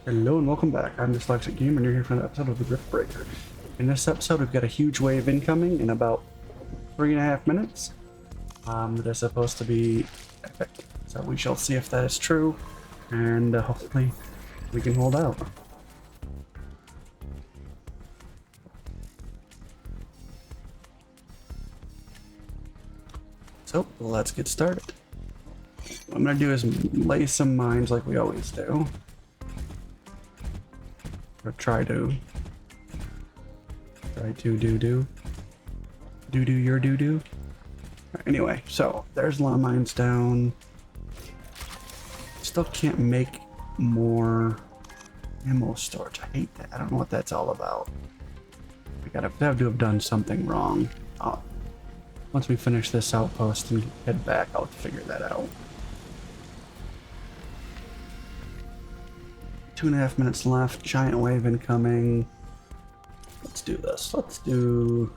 Hello and welcome back. I'm Dyslexic Gamer and you're here for an episode of the Riftbreaker. In this episode, we've got a huge wave incoming in about 3.5 minutes. That is supposed to be epic. So we shall see if that is true, and hopefully we can hold out. So let's get started. What I'm gonna do is lay some mines like we always do. Or try to do your do. Anyway, so there's a lot of mines down. Still can't make more ammo storage. I hate that. I don't know what that's all about. I gotta have to have done something wrong. Once we finish this outpost and head back, I'll figure that out. 2.5 minutes left. Giant wave incoming. Let's do this. Let's do...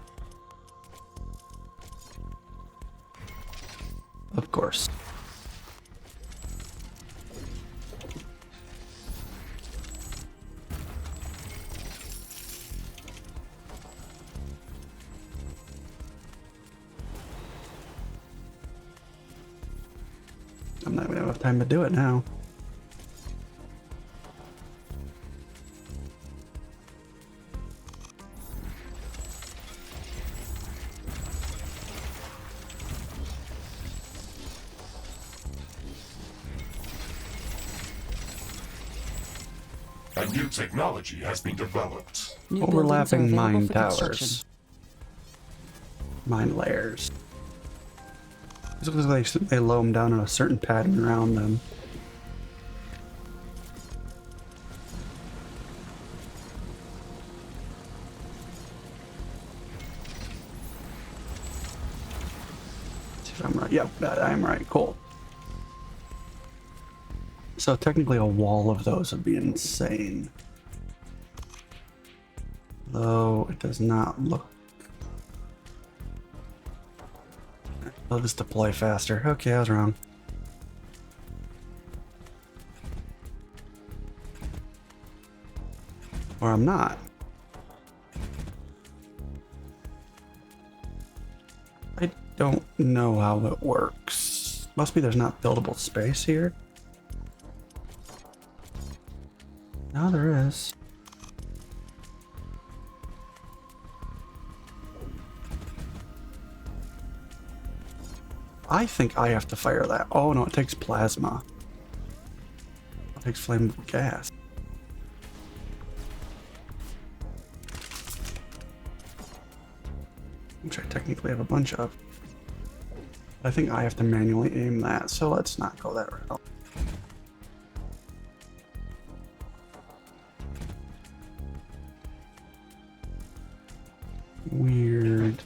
Of course. I'm not gonna have enough time to do it now. A new technology has been developed. Overlapping mine towers. Mine layers. It looks like they low them down in a certain pattern around them. See if I'm right. Yep, I'm right. Cool. So technically a wall of those would be insane. Though it does not look... I'll just deploy faster. Okay, I was wrong. Or I'm not. I don't know how it works. Must be there's not buildable space here. No, there is. I think I have to fire that. Oh no, it takes plasma. It takes flammable gas. Which I technically have a bunch of. I think I have to manually aim that, so let's not go that route. Weird.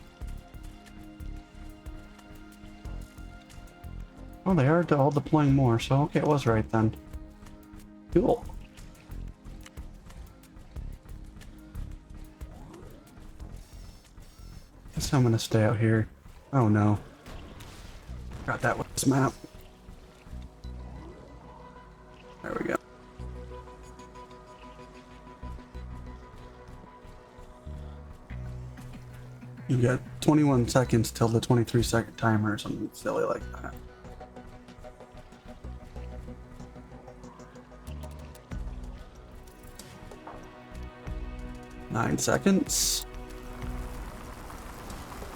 Oh, they are all deploying more, so okay, it was right then. Cool. Guess I'm gonna stay out here. Oh no. Got that with this map. There we go. You've got 21 seconds till the 23-second timer or something silly like that. Nine seconds.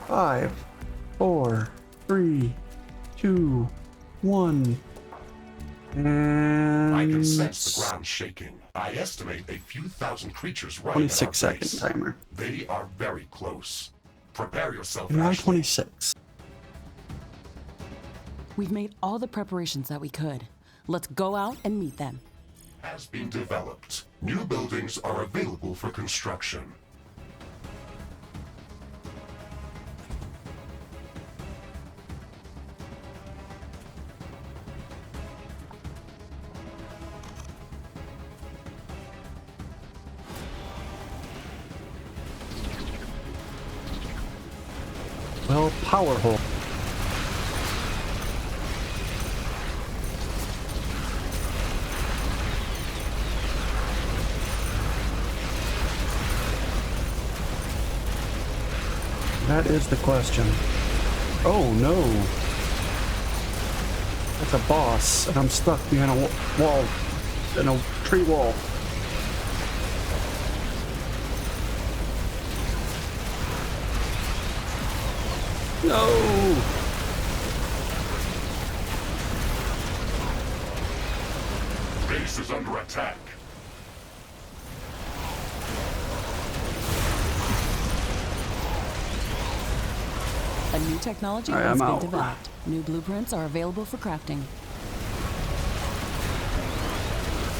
5, 4, 3, 2, 1. And I can sense the ground shaking. I estimate a few thousand creatures running at our 26-second base. timer. They are very close. Prepare yourself, And now Ashley. 26. We've made all the preparations that we could. Let's go out and meet them. Has been developed. New buildings are available for construction. Well, power hole. That is the question. Oh no! That's a boss, and I'm stuck behind a wall, in a tree wall. No! Base is under attack. A new technology Alright, has I'm been out. developed. New blueprints are available for crafting.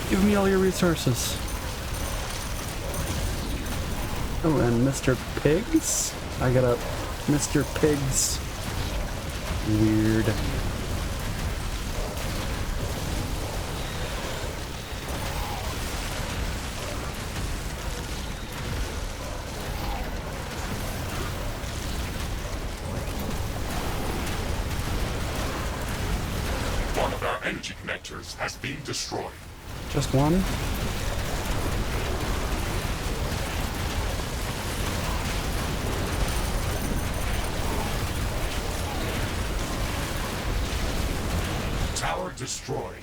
Give me all your resources. Oh, and Mr. Pigs? I got a Mr. Pigs. Weird. One of our energy connectors has been destroyed. Just one? Tower destroyed.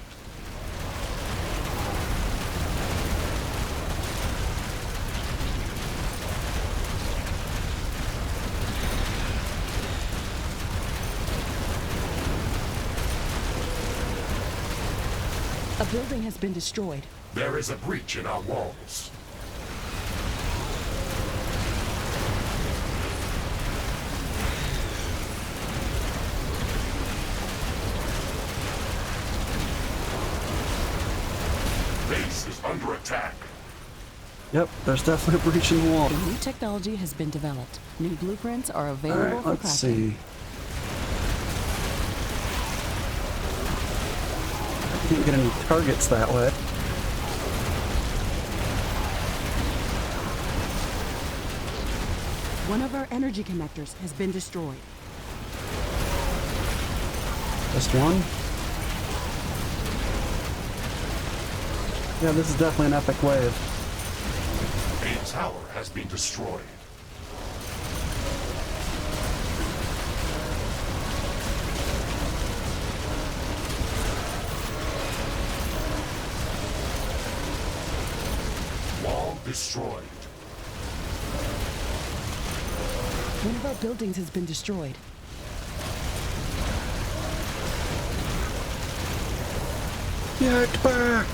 A building has been destroyed. There is a breach in our walls. Base is under attack. Yep, there's definitely a breach in the wall. A new technology has been developed. New blueprints are available Alright, for let's crafting. see. I can't get any targets that way. One of our energy connectors has been destroyed. Just one? Yeah, this is definitely an epic wave. A tower has been destroyed. Wall destroyed. One of our buildings has been destroyed. Get back!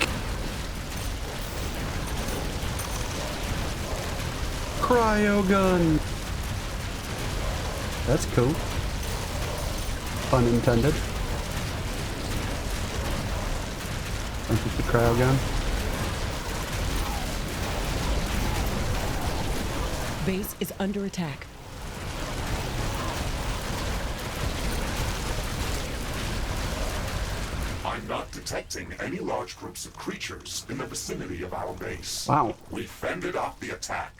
Cryo gun! That's cool. Unintended. Don't keep the cryo gun. Base is under attack. I'm not detecting any large groups of creatures in the vicinity of our base. Wow. We fended off the attack.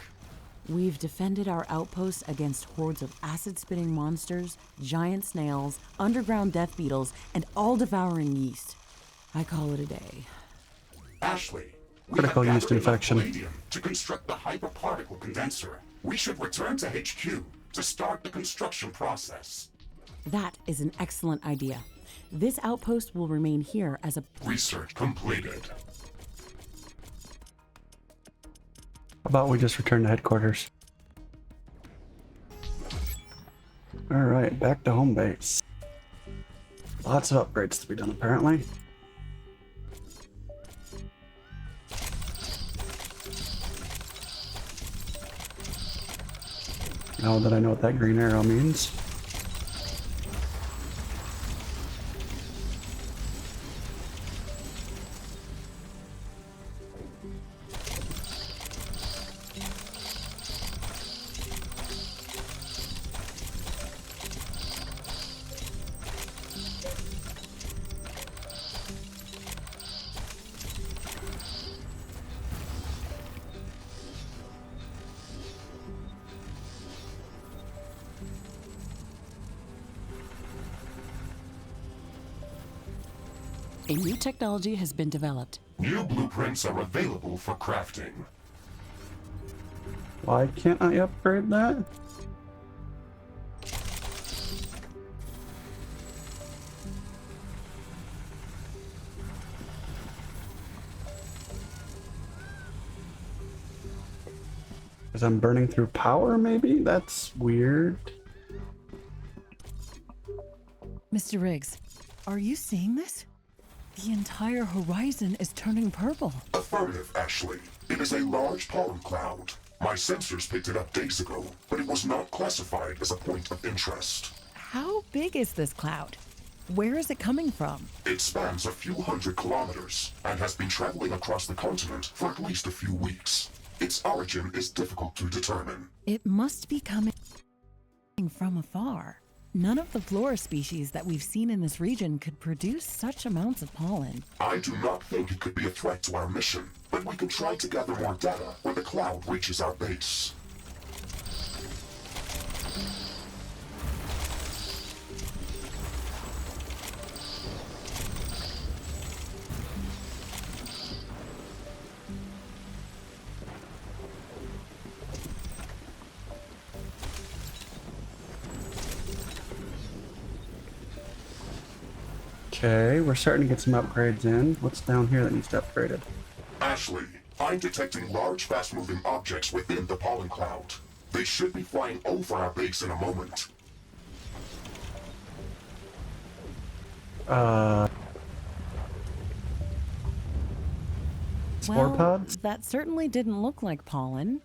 We've defended our outposts against hordes of acid-spitting monsters, giant snails, underground death beetles, and all-devouring yeast. I call it a day. Ashley, we Critical have yeast gathered enough infection. palladium to construct the hyperparticle condenser. We should return to HQ to start the construction process. That is an excellent idea. This outpost will remain here as a... Research completed. How about we just return to headquarters? Alright, back to home base. Lots of upgrades to be done, apparently. Now that I know what that green arrow means. A new technology has been developed. New blueprints are available for crafting. Why can't I upgrade that? Because I'm burning through power, maybe? That's weird. Mr. Riggs, are you seeing this? The entire horizon is turning purple. Affirmative, Ashley. It is a large pollen cloud. My sensors picked it up days ago, but it was not classified as a point of interest. How big is this cloud? Where is it coming from? It spans a few hundred kilometers and has been traveling across the continent for at least a few weeks. Its origin is difficult to determine. It must be coming from afar. None of the flora species that we've seen in this region could produce such amounts of pollen. I do not think it could be a threat to our mission, but we can try to gather more data when the cloud reaches our base. Okay, we're starting to get some upgrades in. What's down here that needs to be upgraded? Ashley, I'm detecting large, fast-moving objects within the pollen cloud. They should be flying over our base in a moment. Spore pods? That certainly didn't look like pollen.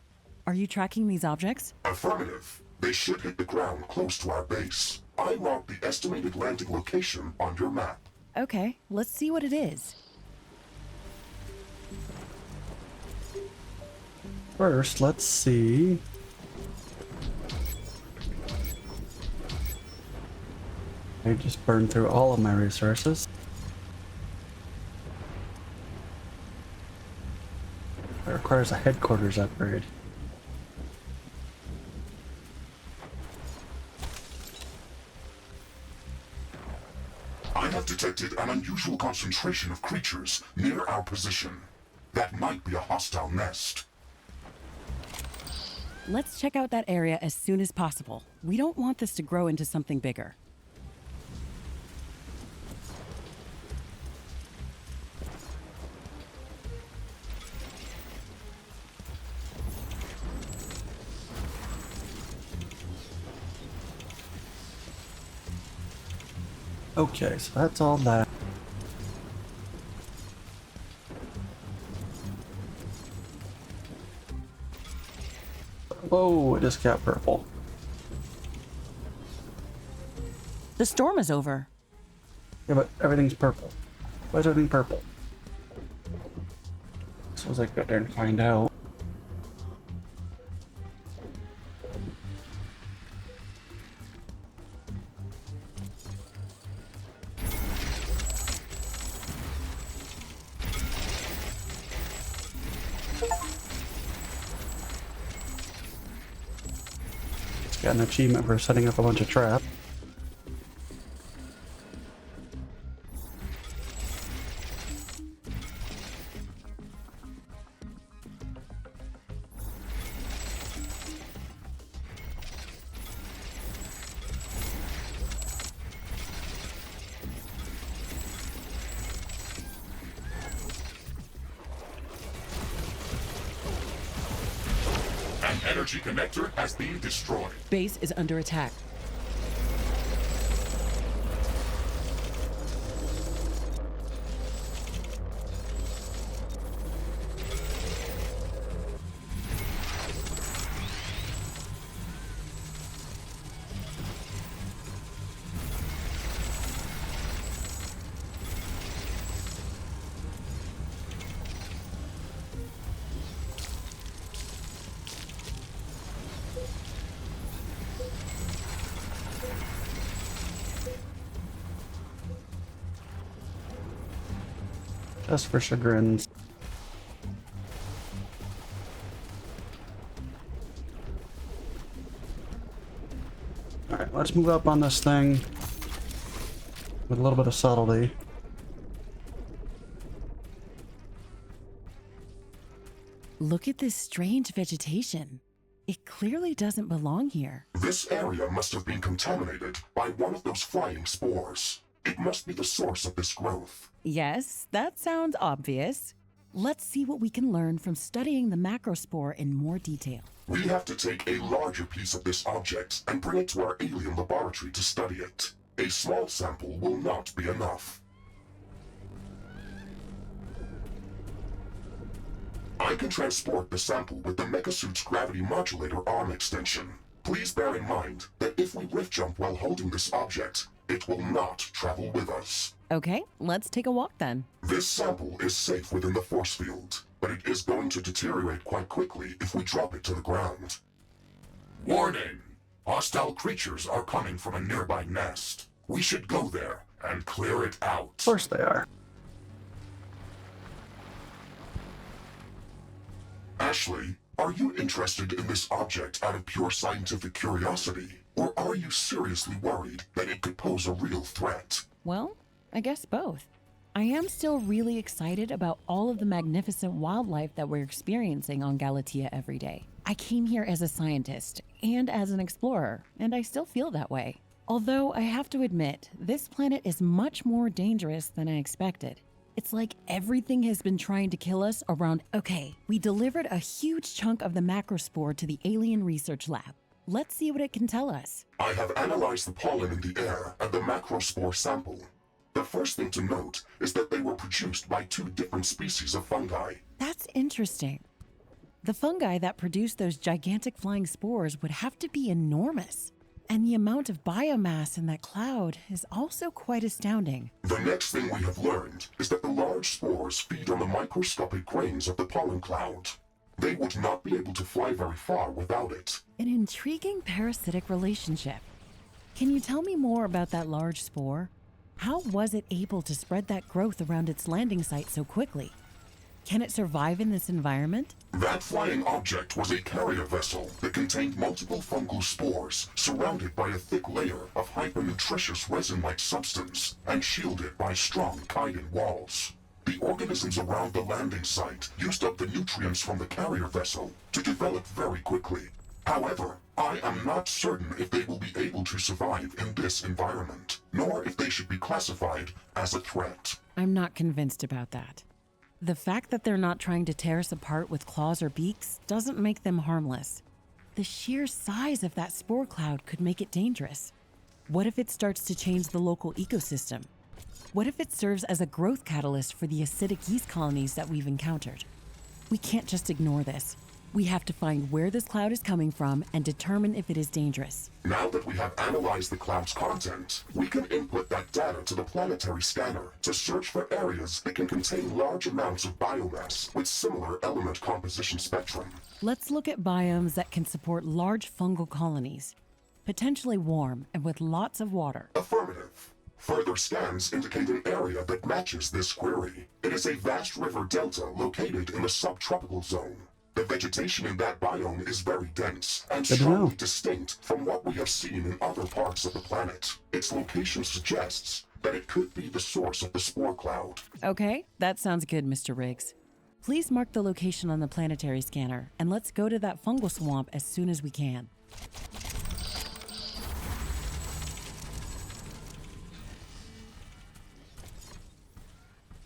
Are you tracking these objects? Affirmative. They should hit the ground close to our base. I marked the estimated landing location on your map. Okay, let's see what it is. First, let's see. I just burned through all of my resources. That requires a headquarters upgrade. I have detected an unusual concentration of creatures near our position. That might be a hostile nest. Let's check out that area as soon as possible. We don't want this to grow into something bigger. Okay, so that's all that. Whoa, it just got purple. The storm is over. Yeah, but everything's purple. Why is everything purple? Suppose I go there and find out. Got an achievement for setting up a bunch of traps. An energy connector has been destroyed. Base is under attack. Just for chagrins. Alright, let's move up on this thing with a little bit of subtlety. Look at this strange vegetation. It clearly doesn't belong here. This area must have been contaminated by one of those flying spores. It must be the source of this growth. Yes, that sounds obvious. Let's see what we can learn from studying the macrospore in more detail. We have to take a larger piece of this object and bring it to our alien laboratory to study it. A small sample will not be enough. I can transport the sample with the Megasuit's gravity modulator arm extension. Please bear in mind that if we rift jump while holding this object, it will not travel with us. Okay, let's take a walk then. This sample is safe within the force field, but it is going to deteriorate quite quickly if we drop it to the ground. Warning! Hostile creatures are coming from a nearby nest. We should go there and clear it out. Of course they are. Ashley, are you interested in this object out of pure scientific curiosity? Or are you seriously worried that it could pose a real threat? Well, I guess both. I am still really excited about all of the magnificent wildlife that we're experiencing on Galatea every day. I came here as a scientist and as an explorer, and I still feel that way. Although I have to admit, this planet is much more dangerous than I expected. It's like everything has been trying to kill us around. Okay, we delivered a huge chunk of the macrospore to the alien research lab. Let's see what it can tell us. I have analyzed the pollen in the air and the macrospore sample. The first thing to note is that they were produced by 2 different species of fungi. That's interesting. The fungi that produce those gigantic flying spores would have to be enormous. And the amount of biomass in that cloud is also quite astounding. The next thing we have learned is that the large spores feed on the microscopic grains of the pollen cloud. They would not be able to fly very far without it. An intriguing parasitic relationship. Can you tell me more about that large spore? How was it able to spread that growth around its landing site so quickly? Can it survive in this environment? That flying object was a carrier vessel that contained multiple fungal spores, surrounded by a thick layer of hypernutritious resin-like substance, and shielded by strong chitin walls. The organisms around the landing site used up the nutrients from the carrier vessel to develop very quickly. However, I am not certain if they will be able to survive in this environment, nor if they should be classified as a threat. I'm not convinced about that. The fact that they're not trying to tear us apart with claws or beaks doesn't make them harmless. The sheer size of that spore cloud could make it dangerous. What if it starts to change the local ecosystem? What if it serves as a growth catalyst for the acidic yeast colonies that we've encountered? We can't just ignore this. We have to find where this cloud is coming from and determine if it is dangerous. Now that we have analyzed the cloud's content, we can input that data to the planetary scanner to search for areas that can contain large amounts of biomass with similar element composition spectrum. Let's look at biomes that can support large fungal colonies, potentially warm and with lots of water. Affirmative. Further scans indicate an area that matches this query. It is a vast river delta located in the subtropical zone. The vegetation in that biome is very dense and strongly distinct from what we have seen in other parts of the planet. Its location suggests that it could be the source of the spore cloud. Okay, that sounds good, Mr. Riggs. Please mark the location on the planetary scanner, and let's go to that fungal swamp as soon as we can.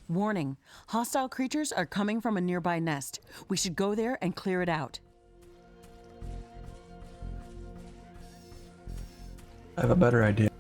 Warning, hostile creatures are coming from a nearby nest. We should go there and clear it out. I have a better idea.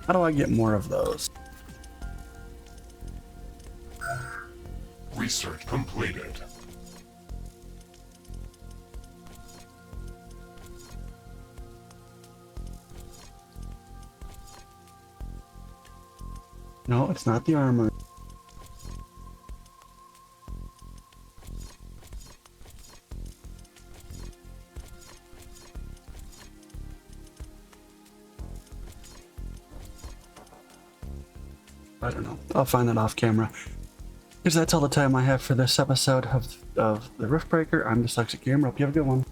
How do I get more of those? Research completed. No, it's not the armor. I don't know. I'll find that off camera. Because that's all the time I have for this episode of the Riftbreaker. I'm Dyslexic Gamer. Hope you have a good one.